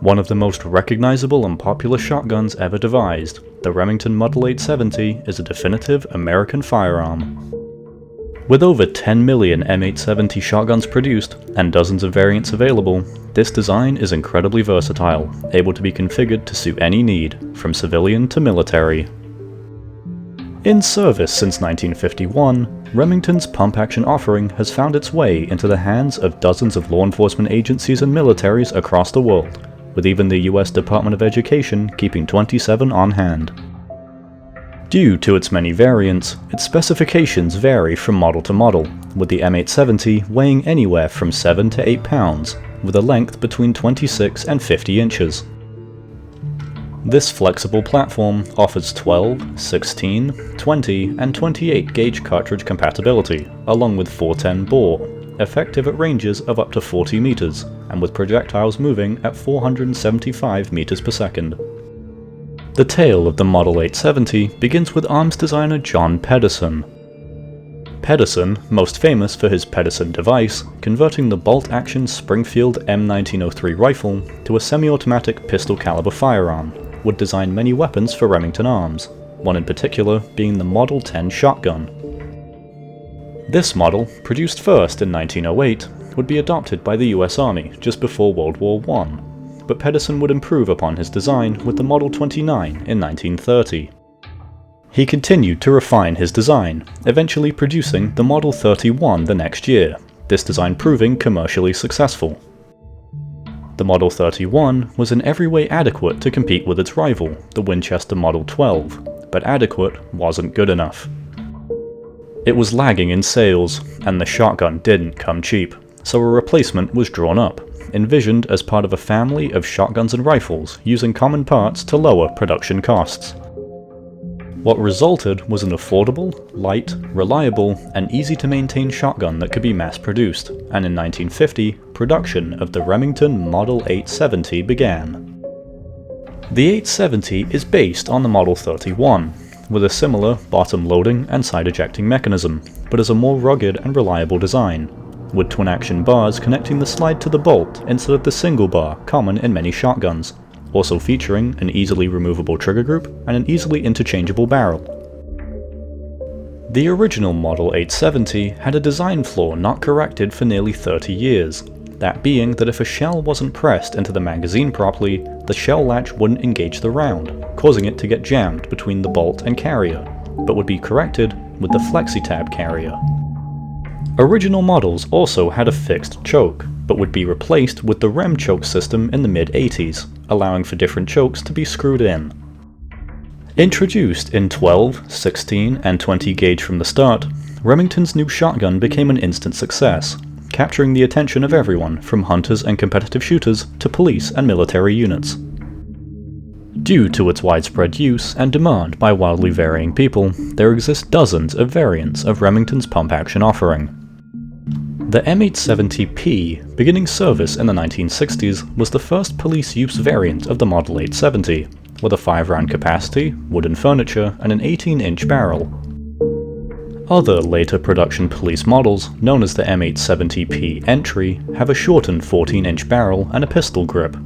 One of the most recognizable and popular shotguns ever devised, the Remington Model 870 is a definitive American firearm. With over 10 million M870 shotguns produced and dozens of variants available, this design is incredibly versatile, able to be configured to suit any need, from civilian to military. In service since 1951, Remington's pump-action offering has found its way into the hands of dozens of law enforcement agencies and militaries across the world, with even the US Department of Education keeping 27 on hand. Due to its many variants, its specifications vary from model to model, with the M870 weighing anywhere from 7 to 8 pounds, with a length between 26 and 50 inches. This flexible platform offers 12, 16, 20, and 28 gauge cartridge compatibility, along with 410 bore, effective at ranges of up to 40 meters, and with projectiles moving at 475 meters per second. The tale of the Model 870 begins with arms designer John Pedersen. Pedersen, most famous for his Pedersen device, converting the bolt-action Springfield M1903 rifle to a semi-automatic pistol-caliber firearm, would design many weapons for Remington Arms, one in particular being the Model 10 shotgun. This model, produced first in 1908, would be adopted by the US Army just before World War I, but Pedersen would improve upon his design with the Model 29 in 1930. He continued to refine his design, eventually producing the Model 31 the next year, this design proving commercially successful. The Model 31 was in every way adequate to compete with its rival, the Winchester Model 12, but adequate wasn't good enough. It was lagging in sales, and the shotgun didn't come cheap, so a replacement was drawn up, envisioned as part of a family of shotguns and rifles using common parts to lower production costs. What resulted was an affordable, light, reliable, and easy-to-maintain shotgun that could be mass-produced, and in 1950, production of the Remington Model 870 began. The 870 is based on the Model 31, with a similar bottom-loading and side-ejecting mechanism, but as a more rugged and reliable design, with twin-action bars connecting the slide to the bolt instead of the single bar common in many shotguns, also featuring an easily removable trigger group and an easily interchangeable barrel. The original Model 870 had a design flaw not corrected for nearly 30 years, that being that if a shell wasn't pressed into the magazine properly, the shell latch wouldn't engage the round, causing it to get jammed between the bolt and carrier, but would be corrected with the FlexiTab carrier. Original models also had a fixed choke, but would be replaced with the Rem choke system in the mid-80s, allowing for different chokes to be screwed in. Introduced in 12, 16, and 20 gauge from the start, Remington's new shotgun became an instant success, capturing the attention of everyone from hunters and competitive shooters to police and military units. Due to its widespread use and demand by wildly varying people, there exist dozens of variants of Remington's pump-action offering. The M870P, beginning service in the 1960s, was the first police use variant of the Model 870, with a 5-round capacity, wooden furniture, and an 18-inch barrel. Other later production police models, known as the M870P Entry, have a shortened 14-inch barrel and a pistol grip.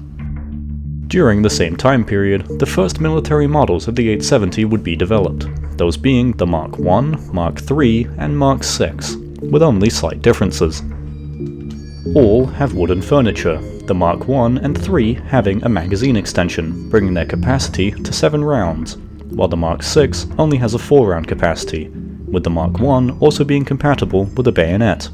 During the same time period, the first military models of the 870 would be developed, those being the Mark I, Mark III, and Mark VI, with only slight differences. All have wooden furniture, the Mark I and III having a magazine extension, bringing their capacity to 7 rounds, while the Mark VI only has a 4-round capacity, with the Mark I also being compatible with a bayonet.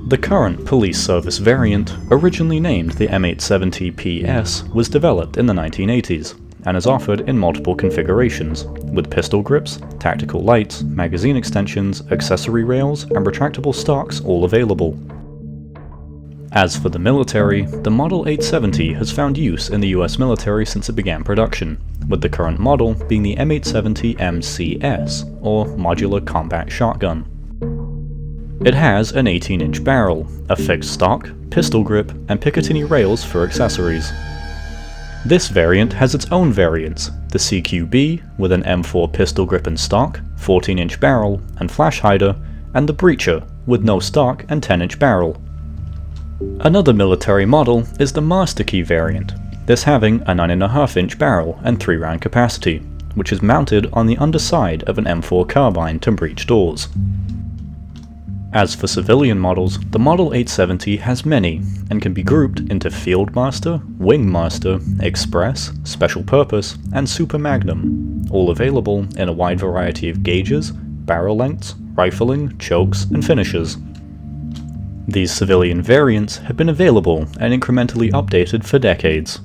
The current police service variant, originally named the M870PS, was developed in the 1980s, and is offered in multiple configurations, with pistol grips, tactical lights, magazine extensions, accessory rails, and retractable stocks all available. As for the military, the Model 870 has found use in the US military since it began production, with the current model being the M870 MCS, or Modular Combat Shotgun. It has an 18-inch barrel, a fixed stock, pistol grip, and Picatinny rails for accessories. This variant has its own variants, the CQB with an M4 pistol grip and stock, 14-inch barrel, and flash hider, and the Breacher with no stock and 10-inch barrel. Another military model is the Master Key variant, this having a 9.5-inch barrel and 3-round capacity, which is mounted on the underside of an M4 carbine to breach doors. As for civilian models, the Model 870 has many, and can be grouped into Field Master, Wing Master, Express, Special Purpose, and Super Magnum, all available in a wide variety of gauges, barrel lengths, rifling, chokes, and finishes. These civilian variants have been available and incrementally updated for decades.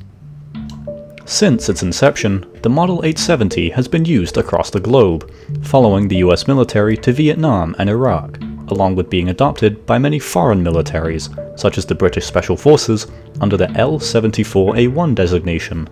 Since its inception, the Model 870 has been used across the globe, following the US military to Vietnam and Iraq, along with being adopted by many foreign militaries, such as the British Special Forces, under the L-74A1 designation.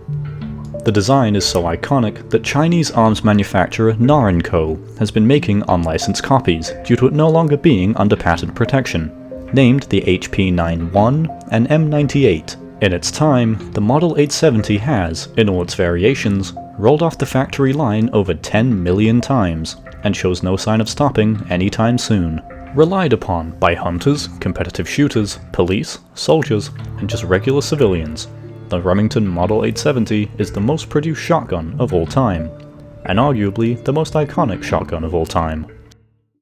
The design is so iconic that Chinese arms manufacturer Narin Co. has been making unlicensed copies due to it no longer being under patent protection, named the HP91 and M98. In its time, the Model 870 has, in all its variations, rolled off the factory line over 10 million times, and shows no sign of stopping anytime soon. Relied upon by hunters, competitive shooters, police, soldiers, and just regular civilians, the Remington Model 870 is the most produced shotgun of all time, and arguably the most iconic shotgun of all time.